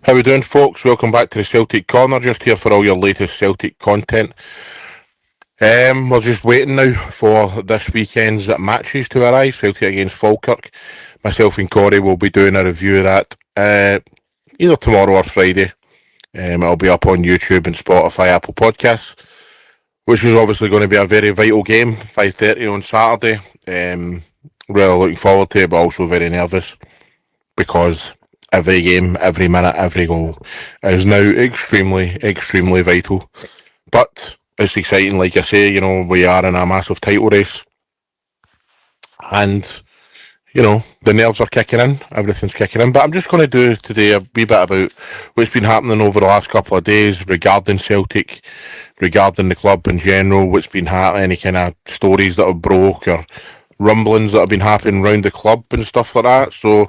How we doing, folks? Welcome back to the Celtic Corner. Just here for all your latest Celtic content. We're just waiting now for this weekend's matches to arrive. Celtic against Falkirk. Myself and Corey will be doing a review of that either tomorrow or Friday. It'll be up on YouTube and Spotify, Apple Podcasts, which is obviously going to be a very vital game. 5:30 on Saturday. Really looking forward to it, but also very nervous because every game, every minute, every goal is now extremely, extremely vital. But it's exciting, like I say, we are in a massive title race. And, the nerves are kicking in, everything's kicking in. But I'm just going to do today a wee bit about what's been happening over the last couple of days regarding Celtic, regarding the club in general, what's been happening, any kind of stories that have broke or rumblings that have been happening around the club and stuff like that. So,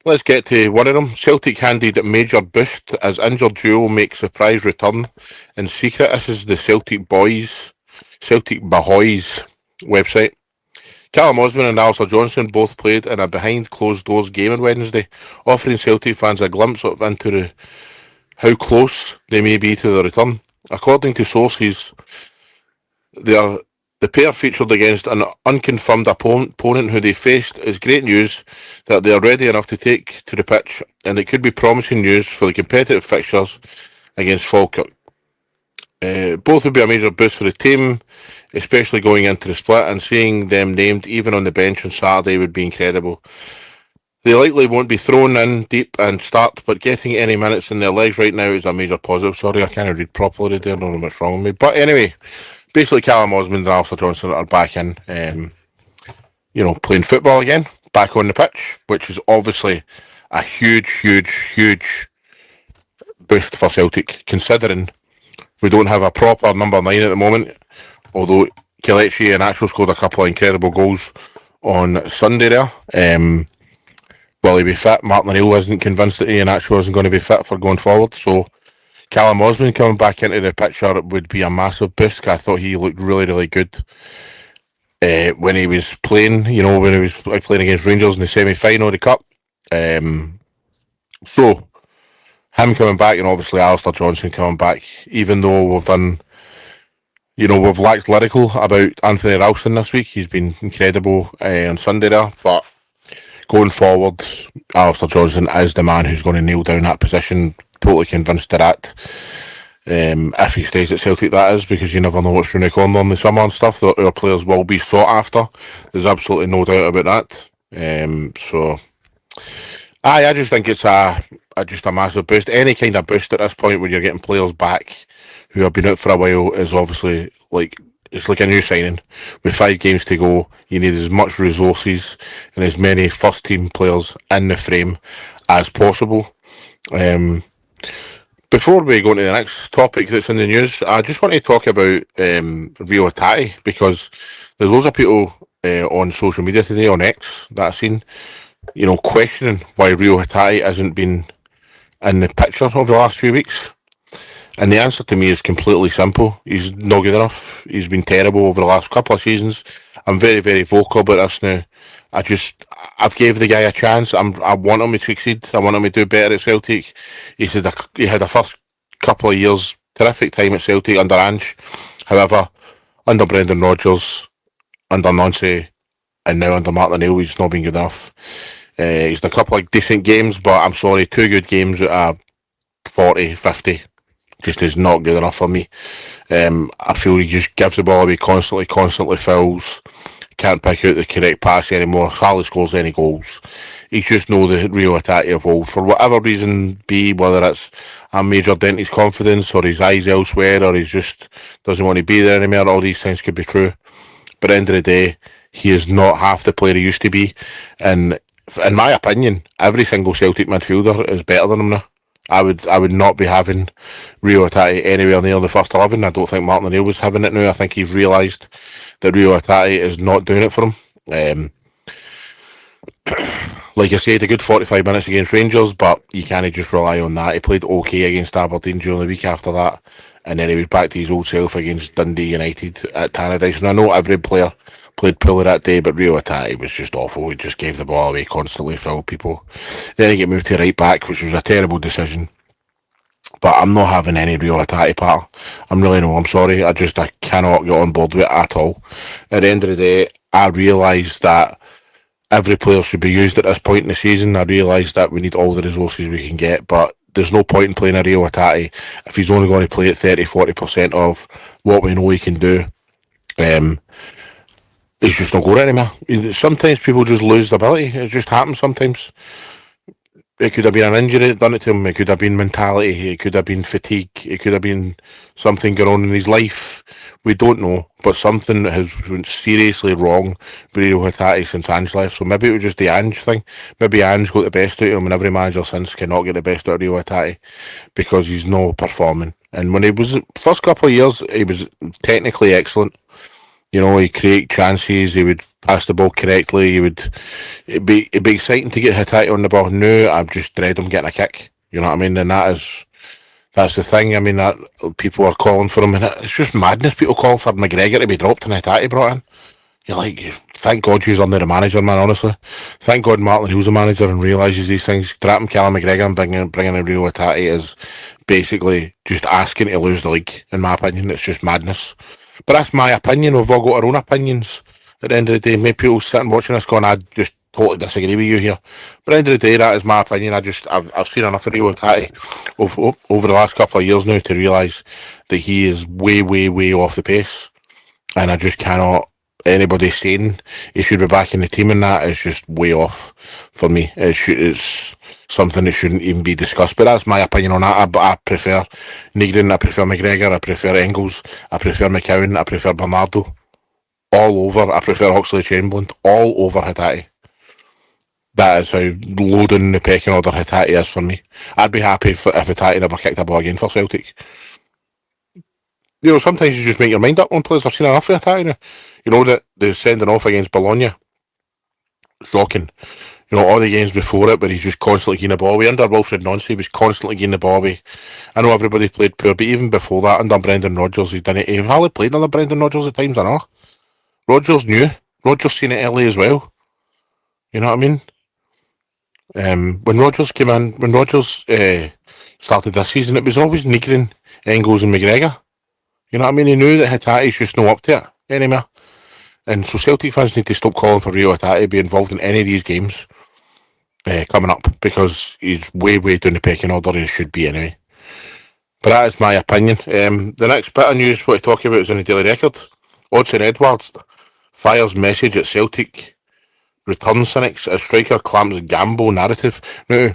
let's get to one of them. Celtic handed major boost as injured duo make surprise return in secret. This is the Celtic Boys website. Callum Osman and Alistair Johnson both played in a behind closed doors game on Wednesday, offering Celtic fans a glimpse into how close they may be to the return. According to sources, the pair featured against an unconfirmed opponent who they faced. Is great news that they are ready enough to take to the pitch, and it could be promising news for the competitive fixtures against Falkirk. Both would be a major boost for the team, especially going into the split, and seeing them named even on the bench on Saturday would be incredible. They likely won't be thrown in deep and start, but getting any minutes in their legs right now is a major positive. Sorry, I can't read properly there, I don't know what's wrong with me. But anyway, basically Callum Osman and Alistair Johnson are back in, playing football again, back on the pitch, which is obviously a huge, huge, huge boost for Celtic, considering we don't have a proper number 9 at the moment, although Kelechi and Nacho scored a couple of incredible goals on Sunday there. Will he be fit? Martin O'Neill isn't convinced that Nacho isn't going to be fit for going forward, so Callum Osman coming back into the picture would be a massive boost. I thought he looked really, really good when he was playing, when he was playing against Rangers in the semi-final of the Cup. So, him coming back, and obviously Alistair Johnson coming back, even though we've done, we've lacked lyrical about Anthony Ralston this week. He's been incredible on Sunday there, but going forward, Alistair Johnson is the man who's going to nail down that position. Totally convinced of that. If he stays at Celtic, that is, because you never know what's around the corner in the summer and stuff. Our players will be sought after. There's absolutely no doubt about that. I just think it's just a massive boost. Any kind of boost at this point when you're getting players back who have been out for a while is obviously it's like a new signing. With 5 games to go, you need as much resources and as many first team players in the frame as possible. Before we go into the next topic that's in the news, I just want to talk about Rio Hatate, because there's loads of people on social media today, on X, that I've seen, questioning why Rio Hatate hasn't been in the picture over the last few weeks. And the answer to me is completely simple. He's not good enough. He's been terrible over the last couple of seasons. I'm very, very vocal about this now. I've gave the guy a chance. I want him to succeed. I want him to do better at Celtic. He had a first couple of years terrific time at Celtic under Ange. However, under Brendan Rodgers, under Nancy, and now under Martin O'Neill, he's not been good enough. He's had a couple of decent games, but I'm sorry, 2 good games out of 40, 50 just is not good enough for me. I feel he just gives the ball away constantly fouls. Can't pick out the correct pass anymore. Hardly scores any goals. He's just no the Rio Hatate of old. For whatever reason, whether it's a major dent in his confidence, or his eyes elsewhere, or he just doesn't want to be there anymore. All these things could be true. But at the end of the day, he is not half the player he used to be. And in my opinion, every single Celtic midfielder is better than him now. I would not be having Rio Hatate anywhere near the first 11. I don't think Martin O'Neill was having it now. I think he's realised that Rio Hatate is not doing it for him. Like I said, a good 45 minutes against Rangers, but you can't just rely on that. He played okay against Aberdeen during the week after that, and then he was back to his old self against Dundee United at Tannadice. And I know every player played poorly that day, but Rio Hatate was just awful. He just gave the ball away constantly, fouled people. Then he get moved to right back, which was a terrible decision. But I'm not having any Rio Hatate part. I'm really no. I'm sorry. I cannot get on board with it at all. At the end of the day, I realise that every player should be used at this point in the season. I realise that we need all the resources we can get, but there's no point in playing a Rio Hatate if he's only going to play at 30-40% of what we know he can do. He's just not going anymore. Sometimes people just lose the ability. It just happens sometimes. It could have been an injury that done it to him. It could have been mentality. It could have been fatigue. It could have been something going on in his life. We don't know, but something has went seriously wrong with Rio Hatate since Ange left. So maybe it was just the Ange thing. Maybe Ange got the best out of him, and every manager since cannot get the best out of Rio Hatate because he's not performing. And when he was first couple of years, he was technically excellent. You know, he'd create chances, he would pass the ball correctly, it'd be exciting to get Hatate on the ball. Now I just dread him getting a kick. You know what I mean? And that's the thing. I mean, that people are calling for him, and it's just madness. People call for McGregor to be dropped and Hatate brought in. You're like, thank God you're under the manager, man, honestly. Thank God Martin Hill's a manager and realises these things. Dropping Callum McGregor and bringing in Rio Hatate is basically just asking to lose the league, in my opinion. It's just madness. But that's my opinion. We've all got our own opinions. At the end of the day, maybe people sitting watching this going, I just totally disagree with you here. But at the end of the day, that is my opinion. I've seen enough of Rio Hatate over the last couple of years now to realise that he is way, way, way off the pace. And I just cannot, anybody saying he should be back in the team and that is just way off for me. It's something that shouldn't even be discussed. But that's my opinion on that. I prefer Negrin, I prefer McGregor, I prefer Engels, I prefer McCowan, I prefer Bernardo. All over. I prefer Oxlade-Chamberlain. All over Hatate. That is how loading the pecking order Hatate is for me. I'd be happy if Hatate never kicked a ball again for Celtic. You know, sometimes you just make your mind up on players. I've seen enough of Hatate now. You know, that the sending off against Bologna, shocking. You know, all the games before it, but he's just constantly getting the ball away. Under Wilfred Nancy, he was constantly getting the ball away. I know everybody played poor, but even before that, under Brendan Rodgers, he hardly played under Brendan Rodgers at times, I know. Rodgers knew. Rodgers seen it early as well. You know what I mean? When Rodgers came in, when Rodgers started this season, it was always Negrin, Engels and McGregor. You know what I mean? He knew that Hatate's just not up to it anymore. And so Celtic fans need to stop calling for Rio Hatate to be involved in any of these games coming up, because he's way, way down the pecking order and he should be anyway. But that is my opinion. The next bit of news what to talk about is in the Daily Record. Odsonne Edouard fires message at Celtic. Return cynics as striker clamps Gambo narrative. Now,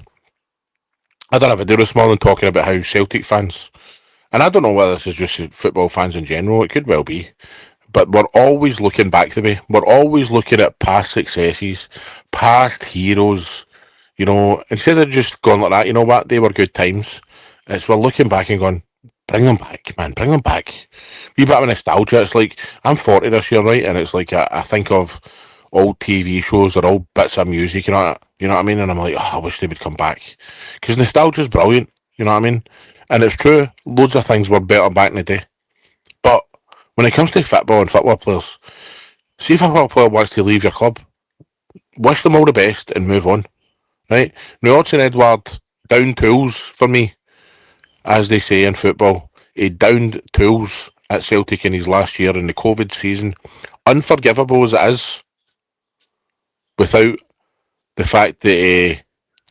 I done a video this morning talking about how Celtic fans, and I don't know whether this is just football fans in general, it could well be, but we're always looking back to me. We're always looking at past successes, past heroes, you know, instead of just going like that, you know what, they were good times. It's we're looking back and going, bring them back, man, bring them back. Wee bit of nostalgia. It's like, I'm 40 this year, right, and it's like I think of old TV shows, they're all bits of music, you know what I mean? And I'm like, oh, I wish they would come back. Because nostalgia's brilliant, you know what I mean? And it's true, loads of things were better back in the day. But when it comes to football and football players, see if a football player wants to leave your club, wish them all the best and move on, right? Now, Odsonne Edouard, down tools for me, as they say in football. He downed tools at Celtic in his last year in the COVID season. Unforgivable as it is, without the fact that he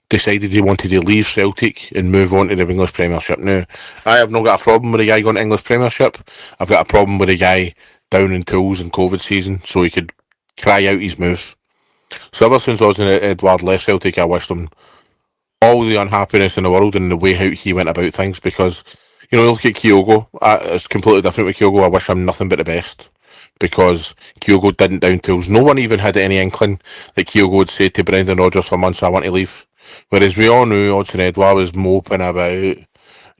decided he wanted to leave Celtic and move on to the English Premiership. Now, I have not got a problem with a guy going to English Premiership. I've got a problem with a guy down in tools in COVID season so he could cry out his move. So ever since Odsonne Edouard left Celtic, I wished him all the unhappiness in the world and the way how he went about things, because, you know, look at Kyogo. It's completely different with Kyogo. I wish him nothing but the best, because Kyogo didn't down tools. No one even had any inkling that Kyogo would say to Brendan Rodgers for months, I want to leave. Whereas we all knew Odsonne Edouard was moping about,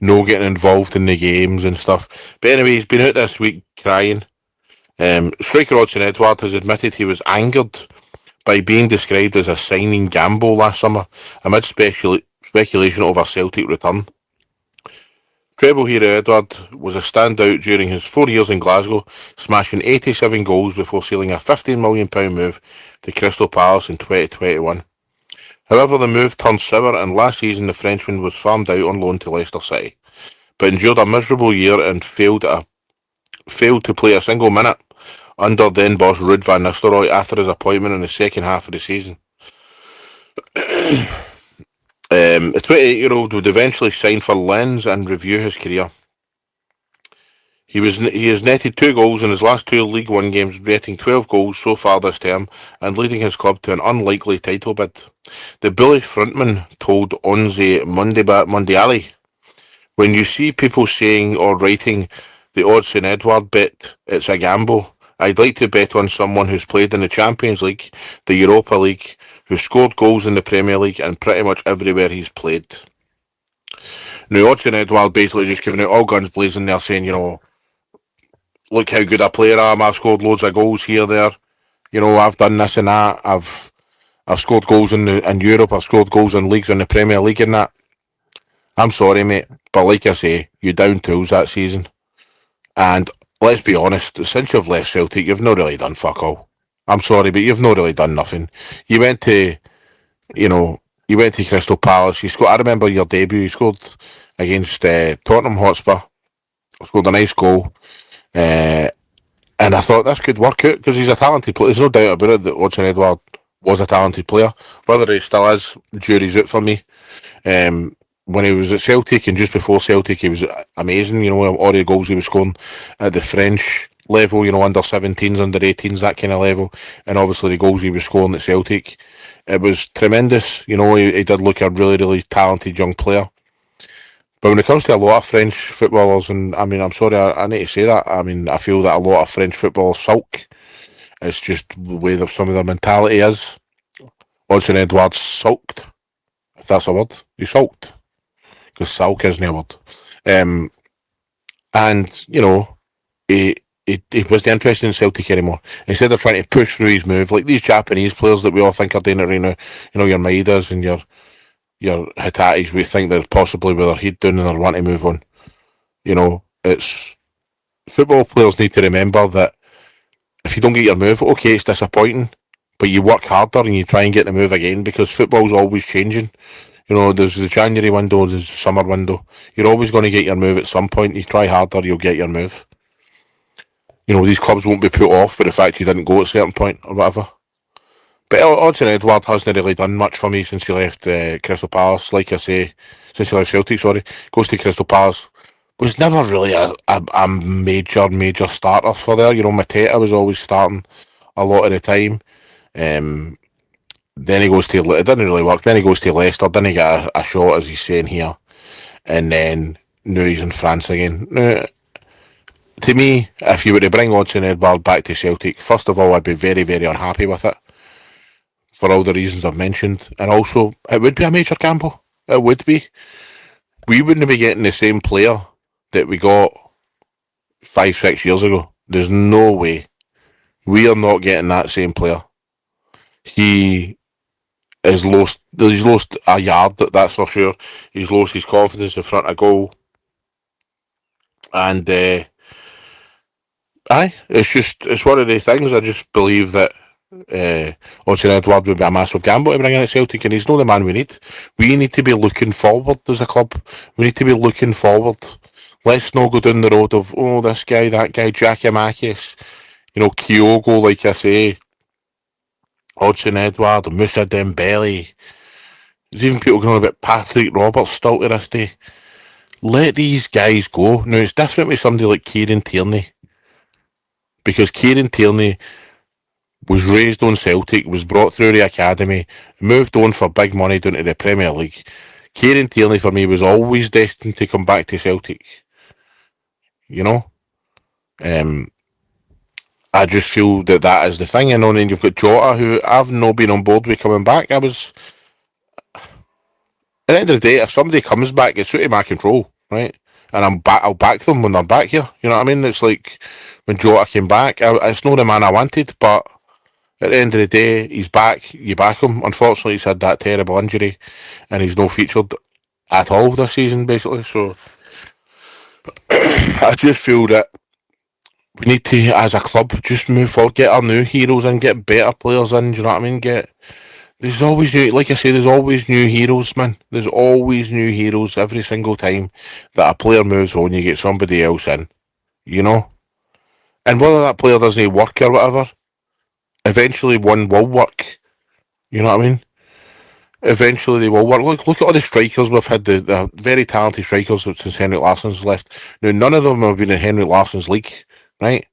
no getting involved in the games and stuff. But anyway, he's been out this week crying. Striker Odsonne Edouard has admitted he was angered by being described as a signing gamble last summer amid speculation over Celtic return. Treble hero Edward was a standout during his 4 years in Glasgow, smashing 87 goals before sealing a £15 million move to Crystal Palace in 2021. However, the move turned sour, and last season the Frenchman was farmed out on loan to Leicester City, but endured a miserable year and failed to play a single minute under then boss Ruud van Nistelrooy after his appointment in the second half of the season. The 28-year-old would eventually sign for Lens and review his career. He has netted 2 goals in his last 2 League One games, rating 12 goals so far this term and leading his club to an unlikely title bid. The Bully frontman told Onze Mondiali, "When you see people saying or writing the odds in Edward bet, it's a gamble. I'd like to bet on someone who's played in the Champions League, the Europa League, who scored goals in the Premier League and pretty much everywhere he's played." Now, Odds Edward basically just giving out all guns blazing there, saying, look how good a player I am. I've scored loads of goals here, there. I've done this and that. I've scored goals in Europe. I've scored goals in leagues in the Premier League and that. I'm sorry, mate, but like I say, you down tools that season. And let's be honest, since you've left Celtic, you've not really done fuck all. I'm sorry, but you've not really done nothing. You went to Crystal Palace. I remember your debut. You scored against Tottenham Hotspur. Scored a nice goal. And I thought this could work out because he's a talented player. There's no doubt about it that Odsonne Edouard was a talented player. Whether he still is, jury's out for me. When he was at Celtic and just before Celtic, he was amazing. All the goals he was scoring at the French level, under 17s, under 18s, that kind of level. And obviously the goals he was scoring at Celtic, it was tremendous. He did look a really, really talented young player. But when it comes to a lot of French footballers, and I'm sorry, I need to say that. I feel that a lot of French footballers sulk. It's just the way that some of their mentality is. Odsonne Edouard sulked, if that's a word. He sulked. Because sulk isn't a word. He wasn't interested in Celtic anymore. Instead of trying to push through his move, like these Japanese players that we all think are doing it right now, your Maidas and your Hitatis, we think they're possibly with their head down and they want to move on. It's football players need to remember that if you don't get your move, okay, it's disappointing, but you work harder and you try and get the move again because football's always changing. There's the January window, there's the summer window. You're always going to get your move at some point. You try harder, you'll get your move. These clubs won't be put off by the fact you didn't go at a certain point or whatever. But Odsonne Edouard hasn't really done much for me since he left Crystal Palace. Like I say, since he left Celtic, goes to Crystal Palace. Was never really a major starter for there. Mateta was always starting a lot of the time. Then he goes to, it didn't really work. Then he goes to Leicester. Didn't he get a shot, as he's saying here? And then now he's in France again. Now, to me, if you were to bring Odsonne Edouard back to Celtic, first of all, I'd be very, very unhappy with it for all the reasons I've mentioned. And also, it would be a major gamble. It would be. We wouldn't be getting the same player that we got 5-6 years ago. There's no way. We are not getting that same player. He's lost a yard, that's for sure. He's lost his confidence in front of goal. And it's one of the things. I just believe that Odsonne Edouard would be a massive gamble to bring in at Celtic, and he's not the man we need. We need to be looking forward as a club. We need to be looking forward. Let's not go down the road of, this guy, that guy, Giacomakis, Kyogo, like I say, Odsonne Edouard, Moussa Dembele. There's even people going on about Patrick Roberts still to this day. Let these guys go. Now, it's different with somebody like Kieran Tierney, because Kieran Tierney was raised on Celtic, was brought through the academy, moved on for big money down to the Premier League. Kieran Tierney, for me, was always destined to come back to Celtic. I just feel that is the thing. And then you've got Jota, who I've not been on board with coming back. At the end of the day, if somebody comes back, it's out of my control, right? And I'll back them when they're back here. You know what I mean? It's like when Jota came back, it's not the man I wanted, but at the end of the day, he's back. You back him. Unfortunately, he's had that terrible injury, and he's no featured at all this season, basically. So I just feel that we need to, as a club, just move forward, get our new heroes in, get better players in. Do you know what I mean? There's always new, like I say, there's always new heroes, man. There's always new heroes every single time that a player moves on. You get somebody else in, you know. And whether that player doesn't work or whatever, eventually one will work. You know what I mean? Eventually they will work. Look at all the strikers we've had, the very talented strikers since Henrik Larsson's left. Now, none of them have been in Henrik Larsson's league, right?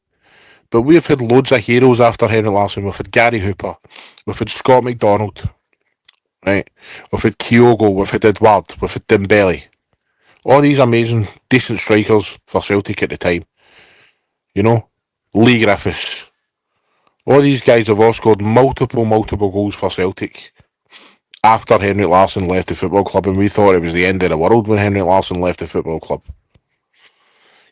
But we've had loads of heroes after Henrik Larsson. We've had Gary Hooper. We've had Scott McDonald, right? We've had Kyogo. We've had Edward. We've had Dembele. All these amazing, decent strikers for Celtic at the time. You know? Lee Griffiths. All these guys have all scored multiple goals for Celtic after Henrik Larsson left the football club, and we thought it was the end of the world when Henrik Larsson left the football club.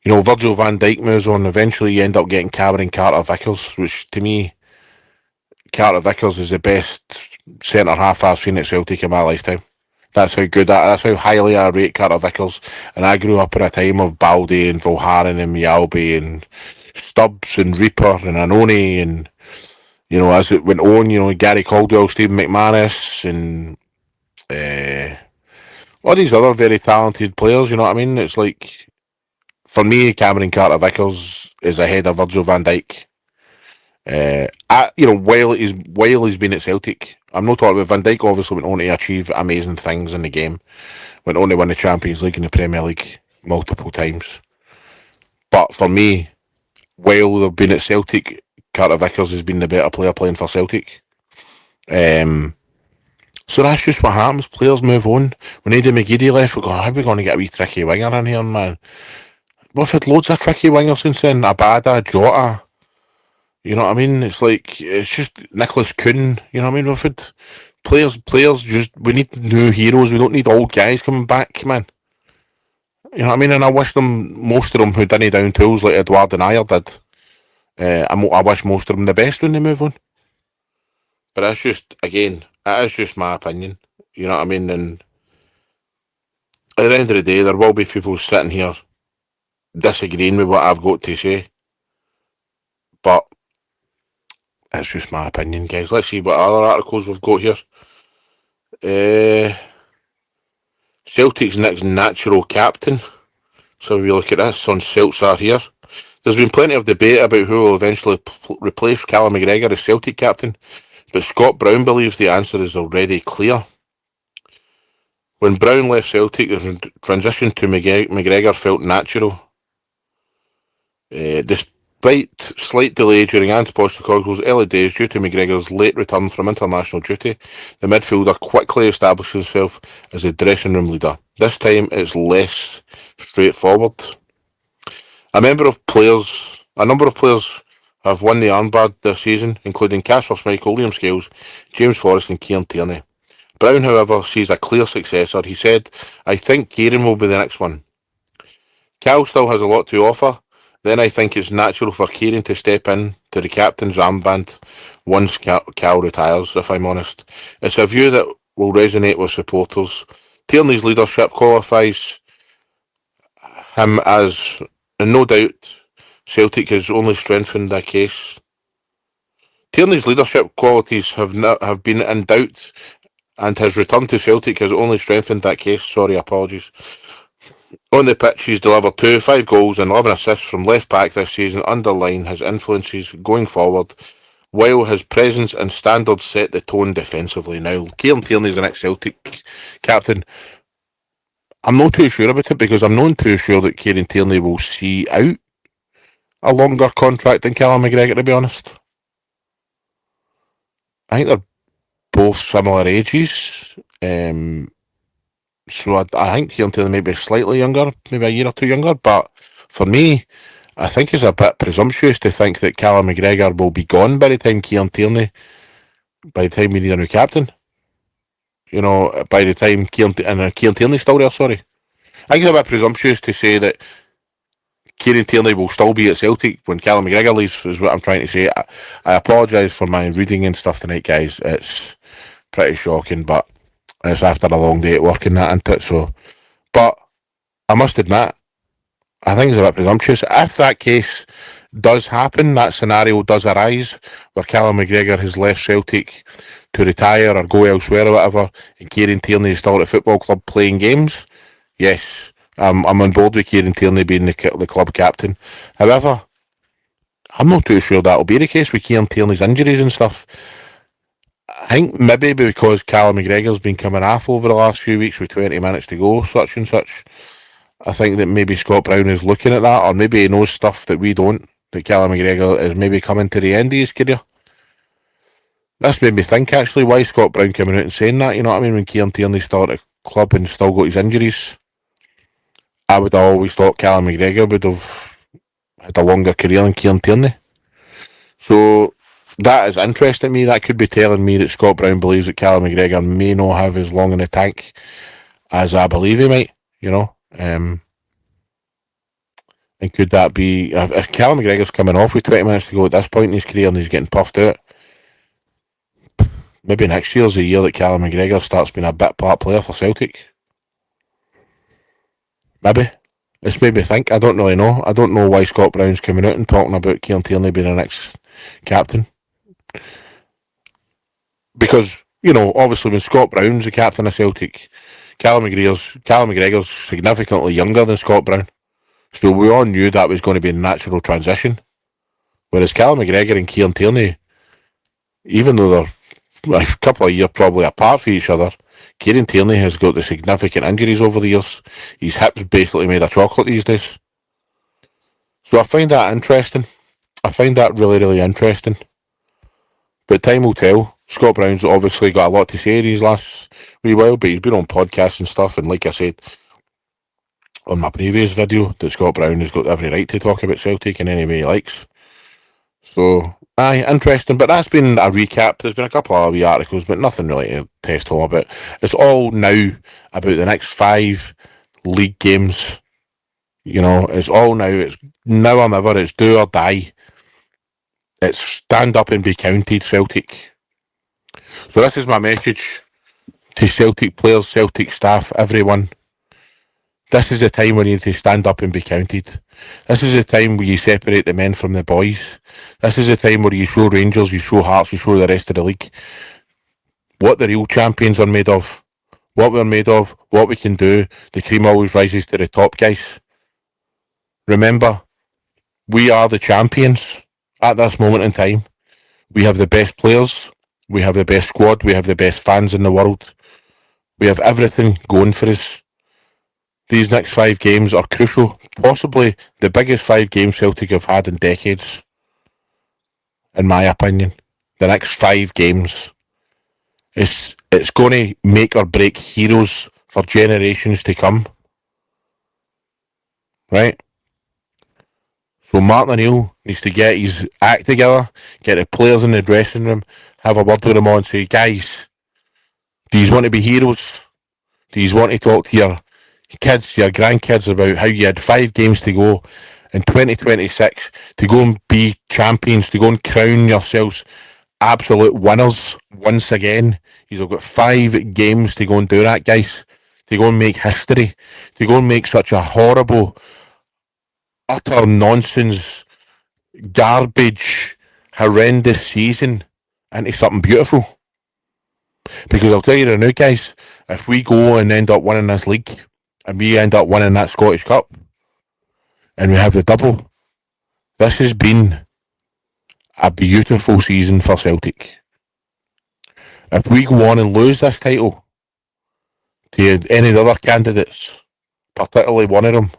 You know, Virgil van Dijk moves on. Eventually, you end up getting Cameron Carter-Vickers, which to me, Carter-Vickers is the best centre-half I've seen at Celtic in my lifetime. That's how highly I rate Carter-Vickers. And I grew up in a time of Baldy and Volharen and Mialbi and Stubbs and Reaper and Anoni, and, you know, as it went on, you know, Gary Caldwell, Stephen McManus, and all these other very talented players, you know what I mean? It's like, for me, Cameron Carter-Vickers is ahead of Virgil van Dijk. While he's been at Celtic, I'm not talking about Van Dijk. Obviously, went on to achieve amazing things in the game. Went on to win the Champions League and the Premier League multiple times. But for me, while they've been at Celtic, Carter-Vickers has been the better player playing for Celtic. So that's just what happens. Players move on. When Eddie McGeady left, we go, how are we going to get a wee tricky winger in here, man? We've had loads of tricky wingers since then. Abada, Jota. You know what I mean? It's like, it's just Nicholas Kuhn. You know what I mean? We've had players, we need new heroes. We don't need old guys coming back, man. You know what I mean? And I wish most of them who didn't down tools like Edward and Ayer did. I wish most of them the best when they move on. But that's just, again, that is just my opinion. You know what I mean? And at the end of the day, there will be people sitting here disagreeing with what I've got to say. But that's just my opinion, guys. Let's see what other articles we've got here. Celtic's next natural captain. So if you look at this on Celtsar here, there's been plenty of debate about who will eventually replace Callum McGregor as Celtic captain, but Scott Brown believes the answer is already clear. When Brown left Celtic, the transition to McGregor felt natural. Despite slight delay during Ante Postecoglou's early days due to McGregor's late return from international duty, the midfielder quickly established himself as a dressing room leader. This time it's less straightforward. A number of players have won the armband this season, including Casper Schmeichel, Liam Scales, James Forrest and Kieran Tierney. Brown, however, sees a clear successor. He said, I think Kieran will be the next one. Cal still has a lot to offer. Then I think it's natural for Kieran to step in to the captain's armband once Cal retires, if I'm honest. It's a view that will resonate with supporters. Tierney's leadership qualifies him as, and no doubt, Celtic has only strengthened their case. Tierney's leadership qualities have been in doubt, and his return to Celtic has only strengthened that case. Apologies. On the pitch, he's delivered 5 goals and 11 assists from left back this season, underline his influences going forward, while his presence and standards set the tone defensively. Now, Kieran Tierney's the next Celtic captain. I'm not too sure about it, because I'm not too sure that Kieran Tierney will see out a longer contract than Callum McGregor, to be honest. I think they're both similar ages. So I think Kieran Tierney may be slightly younger, maybe a year or two younger, but for me, I think it's a bit presumptuous to think that Callum McGregor will be gone by the time by the time we need a new captain. You know, by the time Kieran Tierney's still there, sorry. I think it's a bit presumptuous to say that Kieran Tierney will still be at Celtic when Callum McGregor leaves, is what I'm trying to say. I apologise for my reading and stuff tonight, guys. It's pretty shocking, but it's after a long day at work and that, isn't it? So, but I must admit, I think it's a bit presumptuous. If that case does happen, that scenario does arise, where Callum McGregor has left Celtic to retire or go elsewhere or whatever, and Kieran Tierney is still at the football club playing games, yes, I'm on board with Kieran Tierney being the club captain. However, I'm not too sure that'll be the case with Kieran Tierney's injuries and stuff. I think maybe because Callum McGregor's been coming off over the last few weeks with 20 minutes to go, such and such, I think that maybe Scott Brown is looking at that, or maybe he knows stuff that we don't, that Callum McGregor is maybe coming to the end of his career. This made me think, actually, why Scott Brown coming out and saying that, you know what I mean, when Kieran Tierney's still at the club and still got his injuries. I would have always thought Callum McGregor would have had a longer career than Kieran Tierney. So that is interesting to me. That could be telling me that Scott Brown believes that Callum McGregor may not have as long in the tank as I believe he might, you know. And could that be, if Callum McGregor's coming off with 20 minutes to go at this point in his career and he's getting puffed out, maybe next year's the year that Callum McGregor starts being a bit part player for Celtic. Maybe. It's made me think. I don't really know. I don't know why Scott Brown's coming out and talking about Kieran Tierney being the next captain. Because, you know, obviously when Scott Brown's the captain of Celtic, Callum McGregor's significantly younger than Scott Brown. So we all knew that was going to be a natural transition. Whereas Callum McGregor and Kieran Tierney, even though they're a couple of years probably apart from each other, Kieran Tierney has got the significant injuries over the years. His hips basically made of chocolate these days. So I find that interesting. I find that really, really interesting. But time will tell. Scott Brown's obviously got a lot to say in his last wee while, but he's been on podcasts and stuff, and like I said on my previous video, that Scott Brown has got every right to talk about Celtic in any way he likes. So, aye, interesting. But that's been a recap. There's been a couple of wee articles, but nothing really to test home about. It's all now about the next 5 league games. You know, it's all now. It's now or never. It's do or die. It's stand up and be counted, Celtic. So this is my message to Celtic players, Celtic staff, everyone. This is the time when you need to stand up and be counted. This is the time where you separate the men from the boys. This is the time where you show Rangers, you show Hearts, you show the rest of the league what the real champions are made of, what we're made of, what we can do. The cream always rises to the top, guys. Remember, we are the champions at this moment in time. We have the best players, we have the best squad, we have the best fans in the world. We have everything going for us. These next 5 games are crucial, possibly the biggest 5 games Celtic have had in decades, in my opinion. The next 5 games, it's going to make or break heroes for generations to come. Right? So Martin O'Neill needs to get his act together, get the players in the dressing room, have a word with them all and say, guys, do you want to be heroes? Do you want to talk to your kids, your grandkids about how you had 5 games to go in 2026 to go and be champions, to go and crown yourselves absolute winners once again? You've got 5 games to go and do that, guys. To go and make history. To go and make such a horrible, utter nonsense, garbage, horrendous season into something beautiful. Because I'll tell you now, guys, if we go and end up winning this league, and we end up winning that Scottish Cup, and we have the double, this has been a beautiful season for Celtic. If we go on and lose this title to any of the other candidates, particularly one of them,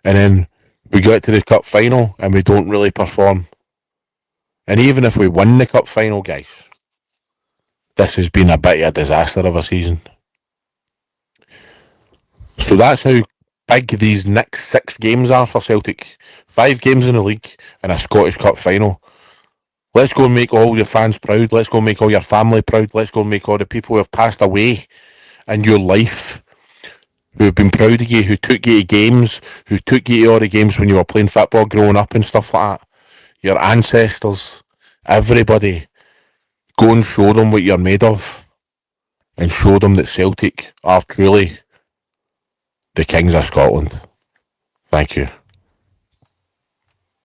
and then we get to the cup final and we don't really perform, and even if we win the cup final, guys, this has been a bit of a disaster of a season. So that's how big these next 6 games are for Celtic. 5 games in the league and a Scottish Cup final. Let's go and make all your fans proud. Let's go and make all your family proud. Let's go and make all the people who have passed away in your life, who have been proud of you, who took you to games, who took you to all the games when you were playing football growing up and stuff like that. Your ancestors, everybody, go and show them what you're made of, and show them that Celtic are truly the Kings of Scotland. Thank you.